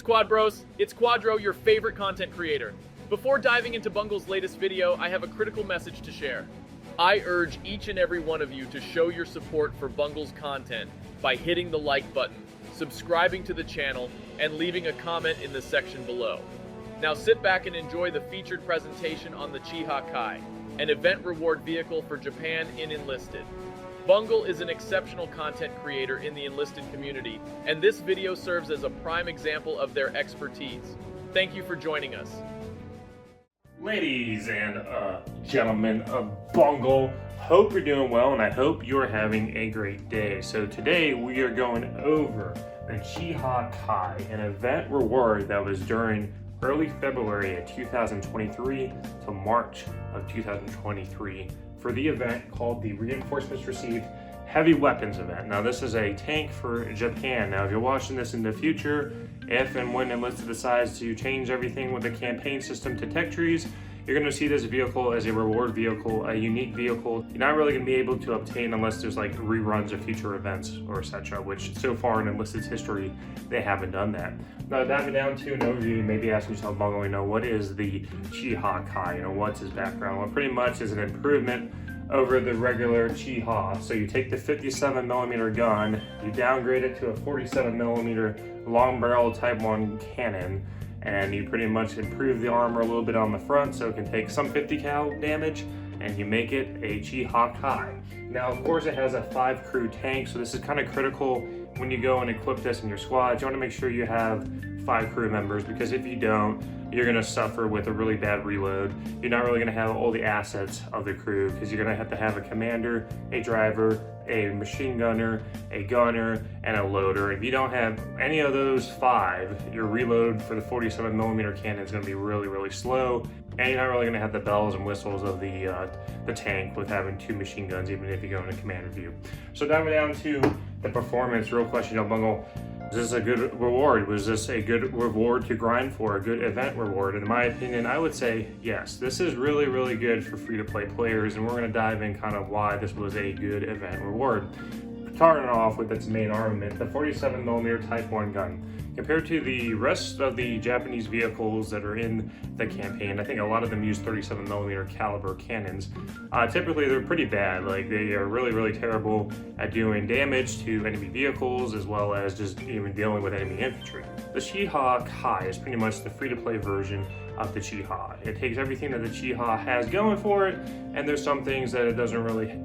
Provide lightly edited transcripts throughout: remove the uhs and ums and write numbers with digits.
Greetings, Quad Bros. It's Quadro, your favorite content creator. Before diving into Bungle's latest video, I have a critical message to share. I urge each and every one of you to show your support for Bungle's content by hitting the like button, subscribing to the channel, and leaving a comment in the section below. Now sit back and enjoy the featured presentation on the Chiha Kai, an event reward vehicle for Japan in Enlisted. Bungle is an exceptional content creator in the Enlisted community, and this video serves as a prime example of their expertise. Thank you for joining us. Ladies and gentlemen of Bungle, hope you're doing well, and I hope you're having a great day. So today we are going over the Chiha Kai, an event reward that was during early February of 2023 to March of 2023 for the event called the Reinforcements Received Heavy Weapons event. Now this is a tank for Japan. Now if you're watching this in the future, if and when Enlisted decides to change everything with the campaign system to tech trees, you're going to see this vehicle as a reward vehicle, a unique vehicle. You're not really going to be able to obtain unless there's like reruns of future events or etc., which so far in Enlisted's history, they haven't done that. Now diving down to an overview, you may be asking yourself, Bungle, what is the Chiha Kai? What's his background? Well, pretty much is an improvement over the regular Chiha. So you take the 57mm gun, you downgrade it to a 47mm long barrel Type 1 cannon, and you pretty much improve the armor a little bit on the front so it can take some 50 cal damage, and you make it a Chiha Kai. Now of course it has a 5 crew tank, so this is kind of critical when you go and equip this in your squad. You want to make sure you have 5 crew members, because if you don't, you're going to suffer with a really bad reload. You're not really going to have all the assets of the crew, because you're going to have a commander, a driver, a machine gunner, a gunner, and a loader. If you don't have any of those 5, your reload for the 47mm cannon is going to be really, really slow, and you're not really going to have the bells and whistles of the tank with having 2 machine guns, even if you go into commander view. So diving down to the performance, real question, Bungle. Is this a good reward? Was this a good reward to grind for, a good event reward? In my opinion, I would say yes. This is really, really good for free-to-play players, and we're going to dive in kind of why this was a good event reward. Starting off with its main armament, the 47mm Type 1 gun. Compared to the rest of the Japanese vehicles that are in the campaign, I think a lot of them use 37mm caliber cannons. Typically they're pretty bad. Like, they are really, really terrible at doing damage to enemy vehicles, as well as just even dealing with enemy infantry. The Chiha Kai is pretty much the free-to-play version of the Chiha. It takes everything that the Chiha has going for it, and there's some things that it doesn't really,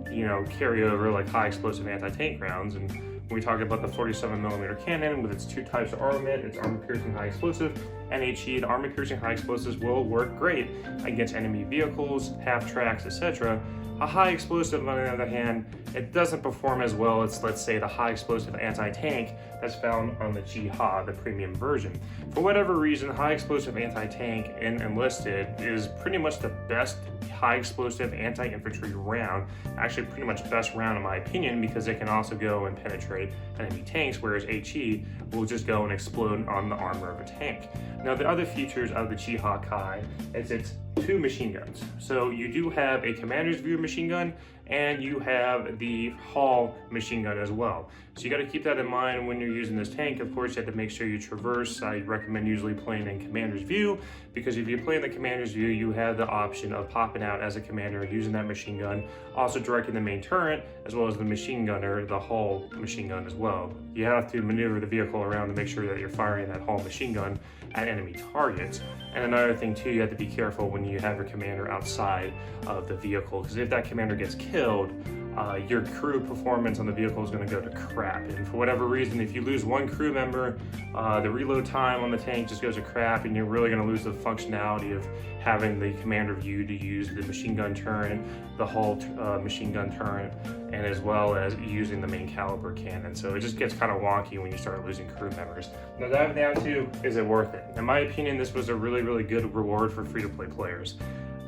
carry over, like high explosive anti-tank rounds. And when we talk about the 47mm cannon with its 2 types of armament, its armor-piercing high explosive and HE, the armor-piercing high explosives will work great against enemy vehicles, half-tracks, etc. A high explosive, on the other hand, it doesn't perform as well as, let's say, the high explosive anti-tank that's found on the Chiha, the premium version. For whatever reason, high explosive anti-tank in Enlisted is pretty much the best high explosive anti-infantry round, actually pretty much best round in my opinion, because it can also go and penetrate enemy tanks, whereas HE will just go and explode on the armor of a tank. Now the other features of the Chiha Kai is its 2 machine guns. So you do have a commander's view machine gun, and you have the Hall machine gun as well. So you got to keep that in mind when you're using this tank. Of course, you have to make sure you traverse. I recommend usually playing in commander's view, because if you play in the commander's view, you have the option of popping out as a commander using that machine gun, also directing the main turret, as well as the machine gunner, the Hall machine gun as well. You have to maneuver the vehicle around to make sure that you're firing that Hall machine gun at enemy targets. And another thing too, you have to be careful when you have your commander outside of the vehicle, because if that commander gets killed, your crew performance on the vehicle is going to go to crap. And for whatever reason, if you lose 1 crew member, the reload time on the tank just goes to crap, and you're really going to lose the functionality of having the commander view to use the machine gun turret, the Hull machine gun turret, and as well as using the main caliber cannon. So it just gets kind of wonky when you start losing crew members. Now diving down to, is it worth it? In my opinion, this was a really, really good reward for free-to-play players.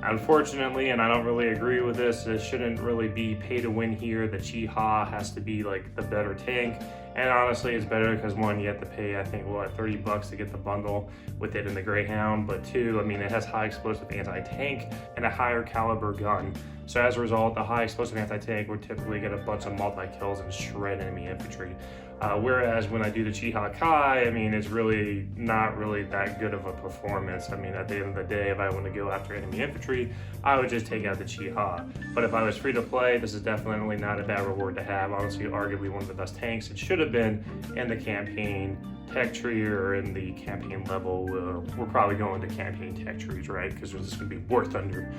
Unfortunately, and I don't really agree with this, it shouldn't really be pay to win here. The Chiha has to be like the better tank. And honestly, it's better because 1, you have to pay, I think, what, $30 to get the bundle with it in the Greyhound. But 2, I mean, it has high explosive anti-tank and a higher caliber gun. So as a result, the high explosive anti-tank would typically get a bunch of multi-kills and shred enemy infantry. Whereas when I do the Chiha Kai, I mean, it's really not really that good of a performance. I mean, at the end of the day, if I want to go after enemy infantry, I would just take out the Chiha. But if I was free to play, this is definitely not a bad reward to have. Honestly, arguably one of the best tanks. It should have been in the campaign tech tree or in the campaign level. We're probably going to campaign tech trees, right? Because this is going to be War Thunder,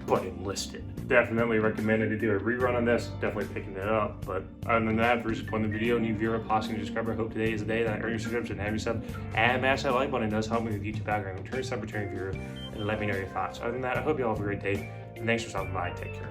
but enlisted. Definitely recommended to do a rerun on this. Definitely picking it up. But other than that, if you're supporting the video, new viewer, possibly subscriber, hope today is the day that I earn your subscription. Have yourself and mash that like button. It does help me with YouTube algorithm. Turn sub returning viewer and let me know your thoughts. Other than that, I hope you all have a great day. And thanks for stopping by. Take care.